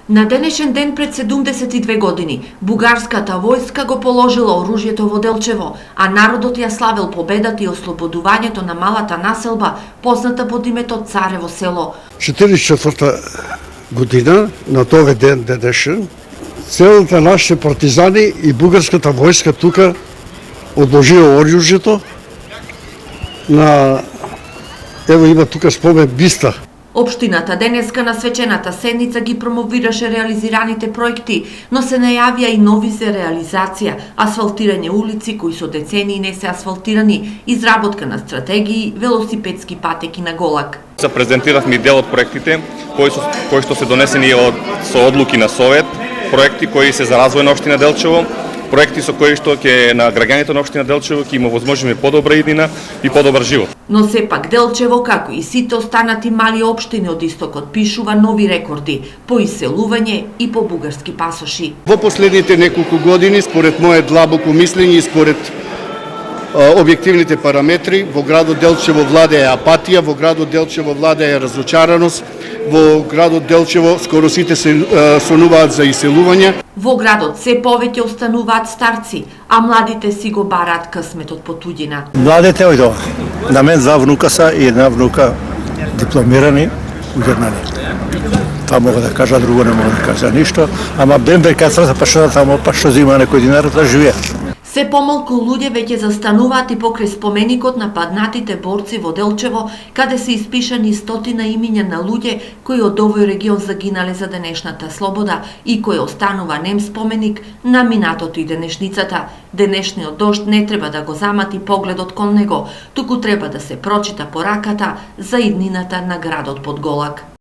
На денешен ден пред 72 години, бугарската војска го положила оружјето во Делчево, а народот ја славел победата и ослободувањето на малата населба, позната под името Царево село. 44 година, на тој ден денешен, целите нашите партизани и бугарската војска тука одложија оружјето на... Ево има тука спомен биста. Општината денеска на свечената седница ги промовираше реализираните проекти, но се најавија и нови за реализација, асфалтирање улици кои со децении не се асфалтирани, изработка на стратегии, велосипедски патеки на Голак. Се презентиравме и дел од проектите кои што се донесени со одлуки на Совет, проекти кои се за развој на општина Делчево, проекти со кои што ќе на граѓаните на општина Делчево ќе им овозможиме подобра иднина и подобар живот. Но сепак Делчево, како и сите останати мали општини од истокот, пишува нови рекорди по иселување и по бугарски пасоши. Во последните неколку години, според мое длабоко мислење и според објективните параметри, во градот Делчево владее апатија, во градот Делчево владее разочараност, во градот Делчево скоро сите се сонуваат за иселување. Во градот се повеќе остануваат старци, а младите си го бараат късметот по туѓина. Младите ојдоа. На мен два внука са и една внука дипломирани у Германија. Тоа мога да кажа, друго не мога да кажа ништо, ама бем кацата па што тамо, па што зима некој динар да живее. Се помалку луѓе веќе застануваат и покрај споменикот на паднатите борци во Делчево, каде се испишани стотина имиња на луѓе кои од овој регион загинале за денешната слобода и кој останува нем споменик на минатото и денешницата. Денешниот дожд не треба да го замати погледот кон него, туку треба да се прочита пораката за иднината на градот под Голак.